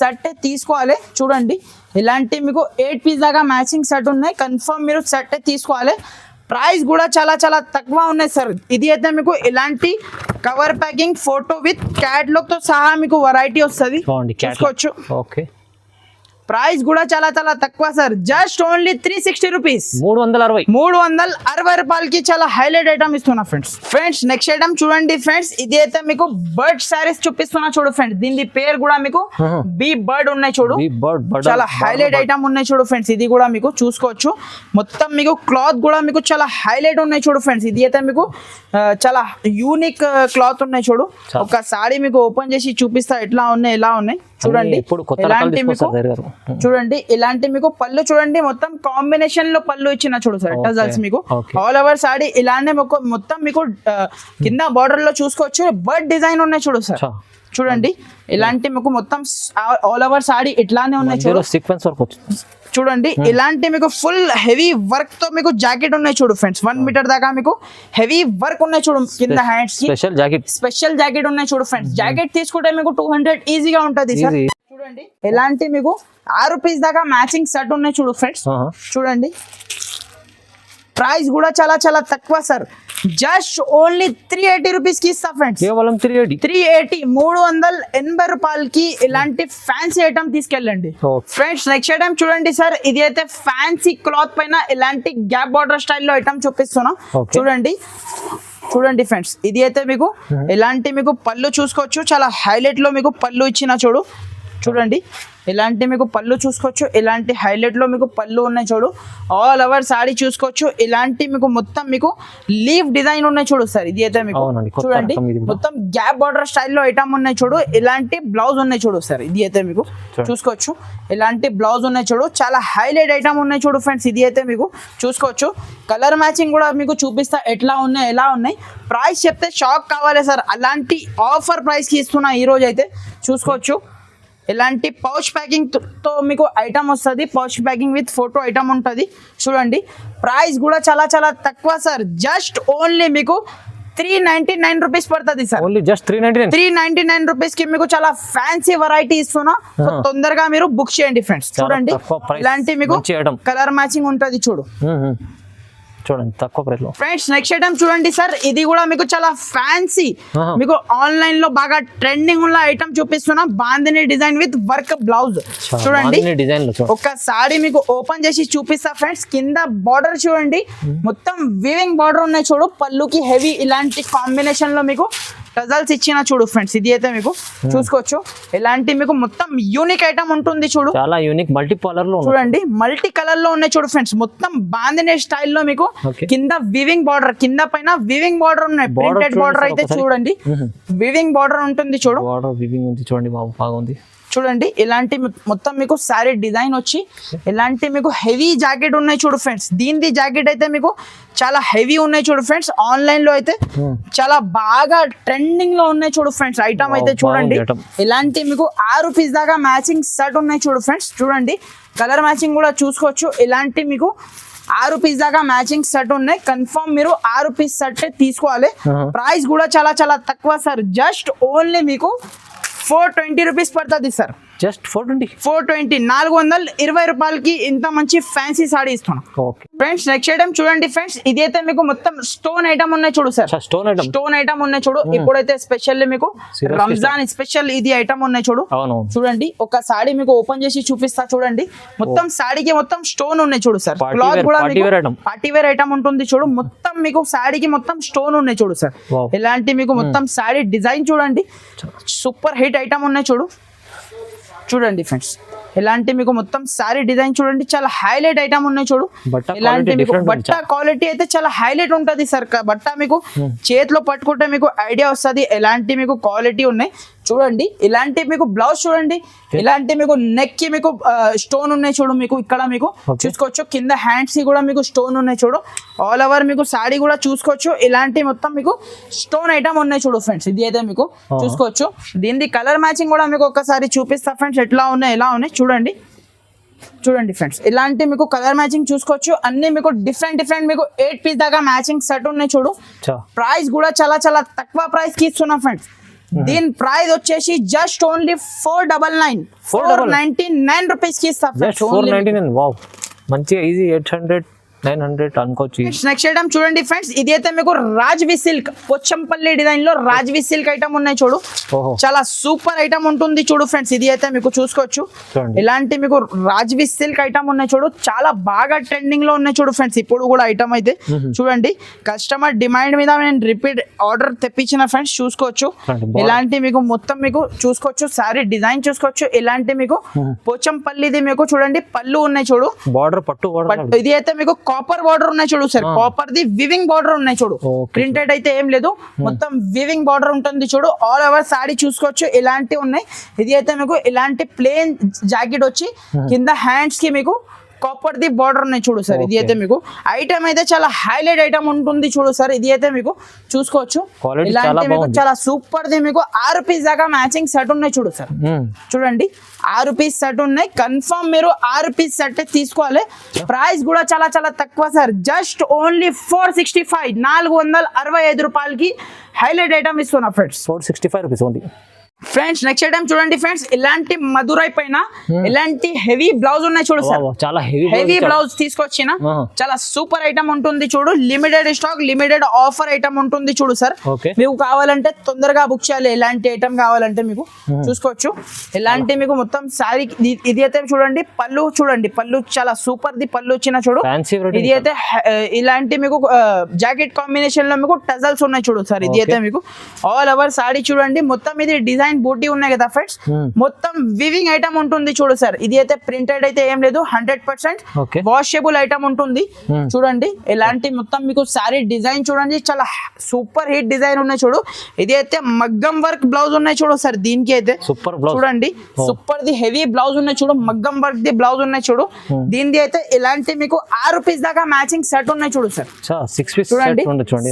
సెట్ తీసుకోవాలి. చూడండి ఇలాంటి మీకు 8 పీస్ దాకా మ్యాచింగ్ సెట్ ఉన్నాయి. కన్ఫర్మ్ మీరు సెట్ తీసుకోవాలి. ప్రైస్ కూడా చాలా తక్కువ ఉన్నాయి సార్. ఇది అయితే మీకు ఇలాంటి cover packing photo with catalogue తో సహా మీకు వెరైటీ వస్తుంది, చూసుకోవచ్చు. ప్రైస్ కూడా చాలా తక్కువ సార్, జస్ట్ ఓన్లీ 360 రూపీస్. 360 రూపాయలకి చాలా హైలైట్ ఐటమ్ ఇస్తున్నా ఫ్రెండ్స్. నెక్స్ట్ ఐటమ్ చూడండి ఫ్రెండ్స్, ఇది అయితే మీకు బర్డ్ సారీస్ చూపిస్తున్నా చూడు ఫ్రెండ్స్. దీని పేరు కూడా మీకు బీ బర్డ్ ఉన్నాయి చూడు. చాలా హైలైట్ ఐటమ్ ఉన్నాయి చూడు ఫ్రెండ్స్. ఇది కూడా మీకు చూసుకోవచ్చు. మొత్తం మీకు క్లాత్ కూడా మీకు చాలా హైలైట్ ఉన్నాయి చూడు ఫ్రెండ్స్. ఇది అయితే మీకు చాలా యూనిక్ క్లాత్ ఉన్నాయి చూడు. ఒక సారీ మీకు ఓపెన్ చేసి చూపిస్తా ఎట్లా ఉన్నాయి, ఎలా ఉన్నాయి చూడండి. చూడండి ఇలాంటి మీకు పళ్ళు చూడండి, మొత్తం కాంబినేషన్ లో పళ్ళు ఇచ్చిన చూడు సార్. టజల్స్ మీకు ఆల్ ఓవర్ సారీ ఇలానే మొత్తం మీకు కింద బార్డర్ లో చూసుకోవచ్చు. బర్డ్ డిజైన్ ఉన్నాయి చూడు సార్. చూడండి ఇలాంటి మీకు మొత్తం ఆల్ ఓవర్ సారీ ఇట్లానే ఉన్నాయి చూడు. సీక్వెన్స్ వర్క్ వచ్చింది చూడండి. ఇలాంటి మీకు ఫుల్ హెవీ వర్క్ తో మీకు జాకెట్ ఉన్నాయి చూడు ఫ్రెండ్స్. 1 మీటర్ దాకా మీకు హెవీ వర్క్ ఉన్నాయి చూడు. కింద హ్యాండ్స్ స్పెషల్ జాకెట్ ఉన్నాయి చూడు ఫ్రెండ్స్. జాకెట్ తీసుకుంటే మీకు 200 ఈజీగా ఉంటది సార్. చూడండి ఎలాంటి మీకు 6 పీస్ దాకా మ్యాచింగ్ సెట్ ఉన్నాయి చూడు ఫ్రెండ్స్. చూడండి ప్రైస్ కూడా చాలా తక్కువ సార్, జస్ట్ ఓన్లీ 380 రూపీస్ కి ఇస్తా ఫ్రెండ్స్. కేవలం 380 380 రూపాయలకి ఇలాంటి ఫ్యాన్సీ ఐటమ్ తీసుకెళ్ళండి ఫ్రెండ్స్. నెక్స్ట్ ఐటమ్ చూడండి సార్, ఇది అయితే ఫ్యాన్సీ క్లాత్ పైన ఇలాంటి గ్యాప్ బార్డర్ స్టైల్లో ఐటమ్ చూపిస్తున్నా చూడండి. చూడండి ఫ్రెండ్స్, ఇది అయితే మీకు ఎలాంటి మీకు పళ్ళు చూసుకోవచ్చు, చాలా హైలైట్ లో మీకు పళ్ళు ఇచ్చిన చూడు. చూడండి ఇలాంటి మీకు పళ్ళు చూసుకోవచ్చు, ఇలాంటి హైలైట్ లో మీకు పళ్ళు ఉన్నాయి చూడు. ఆల్ ఓవర్ సారీ చూసుకోవచ్చు, ఇలాంటి మీకు మొత్తం మీకు లీవ్ డిజైన్ ఉన్నాయి చూడు సార్. ఇది అయితే మీకు చూడండి మొత్తం గ్యాప్ బార్డర్ స్టైల్లో ఐటమ్ ఉన్నాయి చూడు. ఇలాంటి బ్లౌజ్ ఉన్నాయి చూడు సార్. ఇది అయితే మీకు చూసుకోవచ్చు, ఇలాంటి బ్లౌజ్ ఉన్నాయి చూడు, చాలా హైలైట్ ఐటమ్ ఉన్నాయి చూడు ఫ్రెండ్స్. ఇది అయితే మీకు చూసుకోవచ్చు, కలర్ మ్యాచింగ్ కూడా మీకు చూపిస్తా ఎట్లా ఉన్నాయి ఎలా ఉన్నాయి. ప్రైస్ చెప్తే షాక్ కావాలి సార్, అలాంటి ఆఫర్ ప్రైస్ కి ఇస్తున్నా ఈ రోజు అయితే. చూసుకోవచ్చు ఇలాంటి పౌచ్ ప్యాకింగ్ తో మీకు ఐటమ్ వస్తుంది, pouch packing with photo item ఉంటుంది. చూడండి ప్రైస్ కూడా చాలా చాలా తక్కువ సార్, జస్ట్ ఓన్లీ మీకు 399 రూపీస్ పడుతుంది సార్. ఓన్లీ జస్ట్ 399 రూపీస్ కి మీకు చాలా ఫ్యాన్సీ వెరైటీ ఇస్తున్నా. సో తొందరగా మీరు బుక్ చేయండి ఫ్రెండ్స్. చూడండి ఇలాంటి మీకు కలర్ మ్యాచింగ్ ఉంటుంది చూడు. చూడండి తక్కువ ప్రైస్ లో ఫ్రెండ్స్. నెక్స్ట్ ఐటమ్ చూడండి సార్, ఇది కూడా మీకు చాలా ఫ్యాన్సీ, మీకు ఆన్లైన్ లో బాగా ట్రెండింగ్ ఉన్న ఐటమ్ చూపిస్తున్నా. Bandhani design with work blouse. చూడండి ఒక సారీ మీకు ఓపెన్ చేసి చూపిస్తా ఫ్రెండ్స్. కింద బార్డర్ చూడండి, మొత్తం వీవింగ్ బార్డర్ ఉన్నాయి చూడు. పళ్ళుకి హెవీ ఇలాంటి కాంబినేషన్ లో మీకు టజల్స్ ఇచ్చిన చూడు ఫ్రెండ్స్. ఇది అయితే మీకు చూసుకోవచ్చు, ఇలాంటి మీకు మొత్తం యూనిక్ ఐటమ్ ఉంటుంది చూడు. చాలా యూనిక్ మల్టీ కలర్ లో చూడండి, మల్టీ కలర్ లో ఉన్నాయి చూడు ఫ్రెండ్స్. మొత్తం బాందినే స్టైల్లో మీకు కింద వివింగ్ బార్డర్, కింద పైన వివింగ్ బార్డర్ ఉన్నాయి. ప్రింటెడ్ బార్డర్ అయితే చూడండి, వివింగ్ బార్డర్ ఉంటుంది చూడు. వివింగ్ ఉంది చూడండి, బాగుంది. చూడండి ఇలాంటి మొత్తం మీకు సారీ డిజైన్ వచ్చి ఇలాంటి మీకు హెవీ జాకెట్ ఉన్నాయి చూడు ఫ్రెండ్స్. దీనిది జాకెట్ అయితే మీకు చాలా హెవీ ఉన్నాయి చూడు ఫ్రెండ్స్. ఆన్లైన్ లో అయితే చాలా బాగా ట్రెండింగ్ లో ఉన్నాయి చూడు ఫ్రెండ్స్. ఐటమ్ అయితే చూడండి, ఇలాంటి మీకు 6 పీస్ దాకా మ్యాచింగ్ సెట్ ఉన్నాయి చూడు ఫ్రెండ్స్. చూడండి కలర్ మ్యాచింగ్ కూడా చూసుకోవచ్చు. ఇలాంటి మీకు 6 పీస్ దాకా మ్యాచింగ్ సెట్ ఉన్నాయి. కన్ఫర్మ్ మీరు 6 పీస్ సెట్ తీసుకోవాలి. ప్రైస్ కూడా చాలా చాలా తక్కువ సార్, జస్ట్ ఓన్లీ మీకు 420 రూపీస్ పడుతుంది సార్. జస్ట్ 420 420 రూపాయలకి ఇంత మంచి ఫ్యాన్సీ సారీ ఇస్తున్నాం ఫ్రెండ్స్. నెక్స్ట్ ఐటమ్ చూడండి ఫ్రెండ్స్, ఇది అయితే మీకు మొత్తం స్టోన్ ఐటమ్ ఉన్నాయి చూడు సార్. స్టోన్ ఐటమ్ ఉన్నాయి చూడు. ఇప్పుడైతే స్పెషల్ మీకు రంజాన్ స్పెషల్ ఇది ఐటమ్ ఉన్నాయి చూడు. చూడండి ఒక సారీ మీకు ఓపెన్ చేసి చూపిస్తా. చూడండి మొత్తం సారీకి మొత్తం స్టోన్ ఉన్నాయి చూడు సార్. క్లాత్ కూడా పార్టీ వేర్ ఐటమ్ ఉంటుంది చూడు. మొత్తం మీకు సారీకి మొత్తం స్టోన్ ఉన్నాయి చూడు సార్. ఇలాంటి మీకు మొత్తం సారీ డిజైన్ చూడండి, సూపర్ హిట్ ఐటమ్ ఉన్నాయి చూడు. చూడండి ఫ్రెండ్స్, ఇలాంటి మీకు మొత్తం సారీ డిజైన్ చూడండి, చాలా హైలైట్ ఐటమ్ ఉన్నాయి చూడు. ఇలాంటి మీకు బట్ట క్వాలిటీ అయితే చాలా హైలైట్ ఉంటది సార్. బట్ట మీకు చేతిలో పట్టుకుంటే మీకు ఐడియా వస్తుంది ఎలాంటి మీకు క్వాలిటీ ఉన్నాయి. చూడండి ఇలాంటి మీకు బ్లౌజ్ చూడండి, ఇలాంటి మీకు నెక్ కి మీకు స్టోన్ ఉన్నాయి చూడు. మీకు ఇక్కడ మీకు చూసుకోవచ్చు, కింద హ్యాండ్స్ కి కూడా మీకు స్టోన్ ఉన్నాయి చూడు. ఆల్ ఓవర్ మీకు సారీ కూడా చూసుకోవచ్చు, ఇలాంటి మొత్తం మీకు స్టోన్ ఐటమ్ ఉన్నాయి చూడు ఫ్రెండ్స్. ఇది అయితే మీకు చూసుకోవచ్చు. దీని కలర్ మ్యాచింగ్ కూడా మీకు ఒకసారి చూపిస్తా ఫ్రెండ్స్, ఎట్లా ఉన్నాయి ఎలా ఉన్నాయి చూడండి. చూడండి ఫ్రెండ్స్, ఇలాంటి మీకు కలర్ మ్యాచింగ్ చూసుకోవచ్చు. అన్ని మీకు డిఫరెంట్ మీకు 8 పీస్ దాకా మ్యాచింగ్ సెట్ ఉన్నాయి చూడు. ప్రైస్ కూడా చాలా చాలా తక్కువ ప్రైస్ కి ఇస్తున్నా ఫ్రెండ్స్. దీని ప్రైస్ వచ్చేసి జస్ట్ ఓన్లీ 499 రూపీస్ కి ఇస్తా. 499. వావ్, మంచిగా ఈజీ 800 900 అనుకోవచ్చు. నెక్స్ట్ ఐటమ్ చూడండి ఫ్రెండ్స్, ఇది అయితే మీకు రాజ్వి సిల్క్ పోచంపల్లి డిజైన్ లో రాజ్వి సిల్క్ ఐటమ్ ఉన్నాయి చూడు. చాలా సూపర్ ఐటమ్ ఉంటుంది చూడు ఫ్రెండ్స్. ఇది అయితే మీకు చూసుకోవచ్చు, ఇలాంటి మీకు రాజ్వి సిల్క్ ఐటమ్ ఉన్నాయి చూడు. చాలా బాగా ట్రెండింగ్ లో ఉన్నాయి చూడు ఫ్రెండ్స్. ఇప్పుడు కూడా ఐటమ్ అయితే చూడండి, కస్టమర్ డిమాండ్ మీద నేను రిపీట్ ఆర్డర్ తెప్పించిన ఫ్రెండ్స్. చూసుకోవచ్చు, ఇలాంటి మీకు మొత్తం మీకు చూసుకోవచ్చు, సారీ డిజైన్ చూసుకోవచ్చు. ఇలాంటి మీకు పోచంపల్లిది మీకు చూడండి పళ్ళు ఉన్నాయి చూడు. బార్డర్ పట్టు ఇది అయితే మీకు కాపర్ బార్డర్ ఉన్నాయి చూడు sir. Copper the weaving border ఉన్నాయి చూడు. ప్రింటెడ్ అయితే ఏం లేదు, మొత్తం వివింగ్ బార్డర్ ఉంటుంది చూడు. ఆల్ ఓవర్ సారీ చూసుకోవచ్చు, ఇలాంటి ఉన్నాయి. ఇది అయితే మీకు ఇలాంటి ప్లేన్ జాకెట్ వచ్చి కింద హ్యాండ్స్ కి మీకు కాపర్ ది బార్డర్ ఉన్నాయి చూడు సార్. ఇది అయితే మీకు ఐటమ్ అయితే చాలా హైలైట్ ఐటమ్ ఉంటుంది చూడు సార్. ఇది అయితే మీకు చూసుకోవచ్చు, ఇలాంటి మీకు చాలా సూపర్ ది మీకు 6 పీస్ దాకా మ్యాచింగ్ సెట్ ఉన్నాయి చూడు సార్. చూడండి 6 పీస్ సెట్ ఉన్నాయి. కన్ఫర్మ్ మీరు 6 పీస్ సెట్ తీసుకోవాలి. ప్రైస్ కూడా చాలా చాలా తక్కువ సార్, జస్ట్ ఓన్లీ 465 465 రూపాయలకి హైలైట్ ఐటమ్ ఇస్తున్నా friends. 465 rupees only. Friends next item చూడండి ఫ్రెండ్స్, ఇలాంటి మధురై పైన ఇలాంటి హెవీ బ్లౌజ్ ఉన్నాయి చూడు సార్. చాలా హెవీ బ్లౌజ్ తీసుకొచ్చిన చాలా సూపర్ ఐటమ్ ఉంటుంది చూడు. Limited stock, limited offer item ఉంటుంది చూడు సార్. మీకు కావాలంటే తొందరగా బుక్ చేయాలి. ఎలాంటి ఐటమ్ కావాలంటే మీకు చూసుకోవచ్చు. ఇలాంటి మీకు మొత్తం శారీ ఇది అయితే చూడండి. పళ్ళు చూడండి, పళ్ళు చాలా సూపర్ ది పళ్ళు వచ్చిన చూడు. ఇది అయితే ఇలాంటి మీకు జాకెట్ కాంబినేషన్ లో మీకు టజల్స్ ఉన్నాయి చూడు సార్. ఇది అయితే మీకు ఆల్ ఓవర్ సారీ చూడండి. మొత్తం ఇది డిజైన్ బూటీ ఉన్నాయి కదా ఫ్రెండ్స్. మొత్తం వివింగ్ ఐటమ్ ఉంటుంది చూడు సార్. ఇది అయితే ప్రింటెడ్ అయితే ఏం లేదు, 100% వాషబుల్ ఐటమ్ ఉంటుంది చూడండి. ఇలాంటి మొత్తం మీకు సారీ డిజైన్ చూడండి, చాలా సూపర్ హిట్ డిజైన్ ఉన్నాయి చూడు. ఇది అయితే మగ్గం వర్క్ బ్లౌజ్ ఉన్నాయి చూడు సార్. దీనికి అయితే సూపర్ చూడండి, సూపర్ ది హెవీ బ్లౌజ్ ఉన్నాయి చూడు. మగ్గం వర్క్ ది బ్లౌజ్ ఉన్నాయి చూడు. దీనిది అయితే ఇలాంటి మీకు 6 పీస్ దాకా మ్యాచింగ్ సెట్ ఉన్నాయి చూడు సార్. చూడండి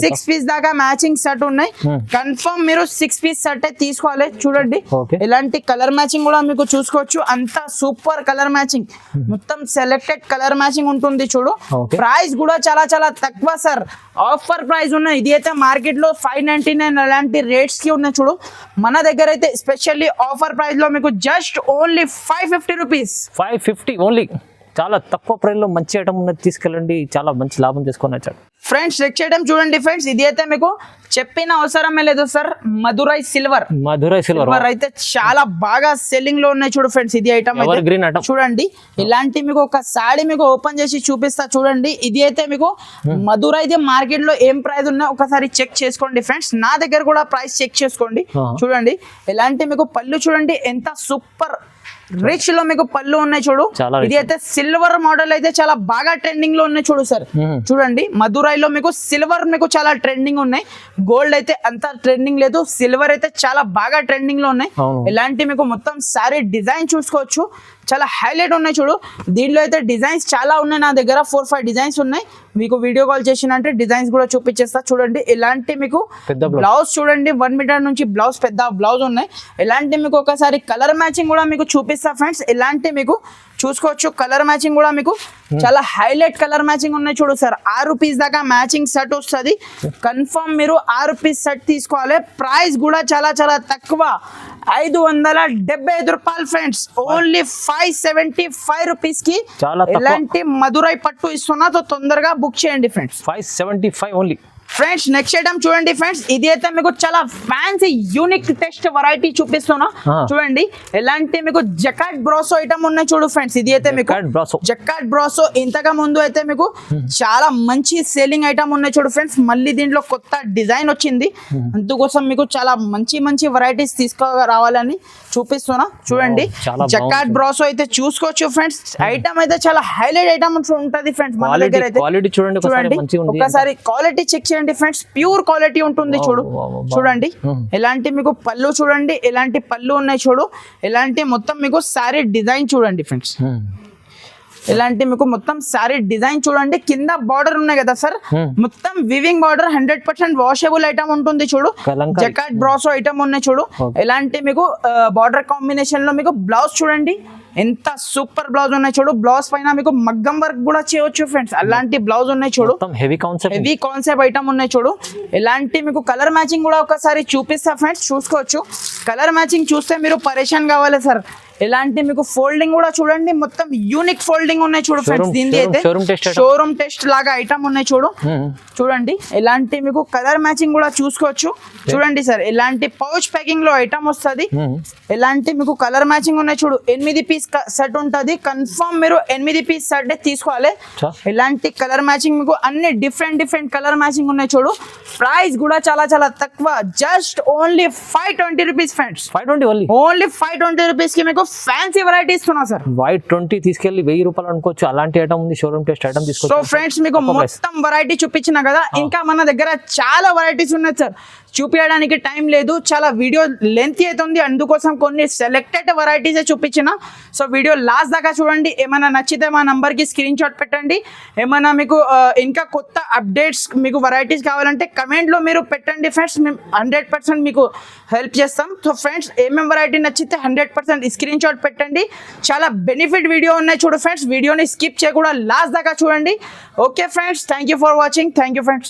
6 పీస్ దాకా మ్యాచింగ్ సెట్ ఉన్నాయి. కన్ఫర్మ్ మీరు 6 పీస్ సెట్ తీసుకోవాలి చూడండి. ఇలాంటి కలర్ మ్యాచింగ్ కూడా మీకు చూసుకోవచ్చు. అంతా సూపర్ కలర్ మ్యాచింగ్, మొత్తం సెలెక్టెడ్ కలర్ మ్యాచింగ్ ఉంటుంది చూడు. ప్రైస్ కూడా చాలా చాలా తక్కువ సార్, ఆఫర్ ప్రైస్ ఉన్నాయి. ఇది అయితే మార్కెట్ లో 599 అలాంటి రేట్స్ కి ఉన్నాయి చూడు. మన దగ్గర అయితే స్పెషల్లీ ఆఫర్ ప్రైస్ లో మీకు జస్ట్ ఓన్లీ 550 రూపీస్. 550 ఓన్లీ. చాలా తక్కువ ప్రైస్ లో మంచి ఐటమ్ ఉన్నది తీసుకెళ్ళండి, చాలా మంచి లాభం చేసుకొని వచ్చాడు. ఫ్రెండ్స్ నెక్స్ట్ ఐటమ్ చూడండి ఫ్రెండ్స్. ఇది అయితే మీకు చెప్పిన అవసరమే లేదు సార్. మధురై సిల్వర్ అయితే చాలా బాగా సెల్లింగ్ లో ఉన్నాయి చూడు ఫ్రెండ్స్. ఇది ఐటమ్ చూడండి. ఇలాంటి మీకు ఒక సాడీ మీకు ఓపెన్ చేసి చూపిస్తా చూడండి. ఇది అయితే మీకు మధురైది మార్కెట్ లో ఏం ప్రైస్ ఉన్నాయో ఒకసారి చెక్ చేసుకోండి ఫ్రెండ్స్. నా దగ్గర కూడా ప్రైస్ చెక్ చేసుకోండి చూడండి. ఇలాంటి మీకు పళ్ళు చూడండి, ఎంత సూపర్ రిచ్ లో మీకు పళ్ళు ఉన్నాయి చూడు. ఇది అయితే సిల్వర్ మోడల్ అయితే చాలా బాగా ట్రెండింగ్ లో ఉన్నాయి చూడు సార్. చూడండి మధురైలో మీకు సిల్వర్ మీకు చాలా ట్రెండింగ్ ఉన్నాయి. గోల్డ్ అయితే అంత ట్రెండింగ్ లేదు, సిల్వర్ అయితే చాలా బాగా ట్రెండింగ్ లో ఉన్నాయి. ఇలాంటి మీకు మొత్తం సారీ డిజైన్ చూసుకోవచ్చు, చాలా హైలైట్ ఉన్నాయి చూడు. దీంట్లో అయితే డిజైన్స్ చాలా ఉన్నాయి నా దగ్గర, 4-5 డిజైన్స్ ఉన్నాయి. మీకు వీడియో కాల్ చేసినంటే డిజైన్స్ కూడా చూపించేస్తా చూడండి. ఇలాంటి మీకు బ్లౌజ్ చూడండి, 1 మీటర్ నుంచి బ్లౌజ్ పెద్ద బ్లౌజ్ ఉన్నాయి. ఇలాంటి మీకు ఒకసారి కలర్ మ్యాచింగ్ కూడా మీకు చూపిస్తా ఫ్రెండ్స్. ఇలాంటి మీకు చూసుకోవచ్చు కలర్ మ్యాచింగ్ కూడా మీకు చాలా హైలైట్ కలర్ మ్యాచింగ్ ఉన్నాయి చూడు సార్. 6 పీస్ దాకా మ్యాచింగ్ సెట్ వస్తుంది. కన్ఫర్మ్ మీరు 6 పీస్ సెట్ తీసుకోవాలి. ప్రైస్ కూడా చాలా చాలా తక్కువ, 575 రూపాయలు ఫ్రెండ్స్. ఓన్లీ 575 రూపీస్ కి ఇలాంటి మధురై పట్టు ఇస్తున్నా. తొందరగా బుక్ చేయండి friends. 575 only. Friends next item చూడండి ఫ్రెండ్స్. ఇది అయితే మీకు చాలా ఫ్యాన్సీ యూనిక్ టెస్ట్ వెరైటీ చూపిస్తున్నా చూడండి. ఎలాంటి మీకు జకాట్ బ్రాసో ఐటమ్ ఉన్నాయి చూడు ఫ్రెండ్స్. ఇది అయితే మీకు జకాట్ బ్రాసో ఇంతగా ముందు అయితే మీకు చాలా మంచి సేలింగ్ ఐటమ్ ఉన్నాయి చూడు ఫ్రెండ్స్. మళ్ళీ దీంట్లో కొత్త డిజైన్ వచ్చింది, అందుకోసం మీకు చాలా మంచి మంచి వెరైటీస్ తీసుకురావాలని చూపిస్తున్నా చూడండి. జకాట్ బ్రాసో అయితే చూసుకోవచ్చు ఫ్రెండ్స్. ఐటమ్ అయితే చాలా హైలైట్ ఐటమ్ ఉంటుంది ఫ్రెండ్స్. మన దగ్గర అయితే చూడండి, ఒకసారి క్వాలిటీ చెక్ చేయండి ఫ్రెండ్స్. ప్యూర్ క్వాలిటీ ఉంటుంది చూడు. చూడండి ఎలాంటి మీకు పళ్ళు చూడండి, ఎలాంటి పళ్ళు ఉన్నాయి చూడు. ఎలాంటి మొత్తం మీకు సారీ డిజైన్ చూడండి ఫ్రెండ్స్. ఇలాంటి మీకు మొత్తం సారీ డిజైన్ చూడండి. కింద బార్డర్ ఉన్నాయి కదా సార్, మొత్తం వివింగ్ బార్డర్, 100% వాషబుల్ ఐటమ్ ఉంటుంది చూడు. జకాట్ బ్రాసో ఐటమ్ ఉన్నాయి చూడు. ఇలాంటి మీకు బార్డర్ కాంబినేషన్ లో మీకు బ్లౌజ్ చూడండి, ఎంత సూపర్ బ్లౌజ్ ఉన్నాయి చూడు. బ్లౌజ్ పైన మీకు మగ్గం వర్క్ కూడా చేయవచ్చు ఫ్రెండ్స్. అలాంటి బ్లౌజ్ ఉన్నాయి చూడు. హెవీ కాన్సెప్ట్ ఐటమ్ ఉన్నాయి చూడు. ఇలాంటి మీకు కలర్ మ్యాచింగ్ కూడా ఒకసారి చూపిస్తా ఫ్రెండ్స్, చూసుకోవచ్చు. కలర్ మ్యాచింగ్ చూస్తే మీరు పరేషాన్ కావాలి సార్. ఇలాంటి మీకు ఫోల్డింగ్ కూడా చూడండి, మొత్తం యూనిక్ ఫోల్డింగ్ ఉన్నాయి చూడు ఫ్రెండ్స్. దీనికి అయితే షోరూమ్ టెస్ట్ లాగా ఐటమ్ ఉన్నాయి చూడు. చూడండి ఇలాంటి మీకు కలర్ మ్యాచింగ్ కూడా చూసుకోవచ్చు. చూడండి సార్, ఇలాంటి పౌచ్ ప్యాకింగ్ లో ఐటమ్ వస్తుంది. ఇలాంటి మీకు కలర్ మ్యాచింగ్ ఉన్నాయి చూడు. 8 పీస్ సెట్ ఉంటుంది. కన్ఫర్మ్ మీరు 8 పీస్ సెట్ తీసుకోవాలి. ఇలాంటి కలర్ మ్యాచింగ్ మీకు అన్ని డిఫరెంట్ కలర్ మ్యాచింగ్ ఉన్నాయి చూడు. ప్రైస్ కూడా చాలా చాలా తక్కువ, just only 520 rupees friends. Only 520 rupees కి మీకు ఫ్యాన్సీ వెరైటీ ఇస్తున్నా సార్. 520 తీసుకెళ్లి 1000 రూపాయలు అనుకోవచ్చు. అలాంటి ఐటమ్ ఉంది, షోరూమ్ టెస్ట్ ఐటమ్ తీసుకోవచ్చు. సో ఫ్రెండ్స్ మీకు మొత్తం వెరైటీ చూపించిన కదా, ఇంకా మన దగ్గర చాలా వెరైటీస్ ఉన్నాయి సార్. చూపించడానికి టైం లేదు, చాలా వీడియో లెంత్ అవుతుంది, అందుకోసం కొన్ని సెలెక్టెడ్ వెరైటీస్ చూపించిన. సో వీడియో లాస్ట్ దాకా చూడండి. ఏమైనా నచ్చితే మా నంబర్ కి స్క్రీన్ షాట్ పెట్టండి. ఏమైనా మీకు ఇంకా కొత్త అప్డేట్స్ మీకు వెరైటీస్ కావాలంటే కమెంట్ లో మీరు పెట్టండి ఫ్రెండ్స్. మేము 100% మీకు హెల్ప్ చేస్తాం. సో ఫ్రెండ్స్ ఏమేమి వెరైటీ నచ్చితే 100% స్క్రీన్ షాట్ పెట్టండి. చాలా బెనిఫిట్ వీడియో ఉన్నాయి చూడు ఫ్రెండ్స్. వీడియోని స్కిప్ చేయకుండా లాస్ట్ దాకా చూడండి. Okay friends, thank you for watching. Thank you friends.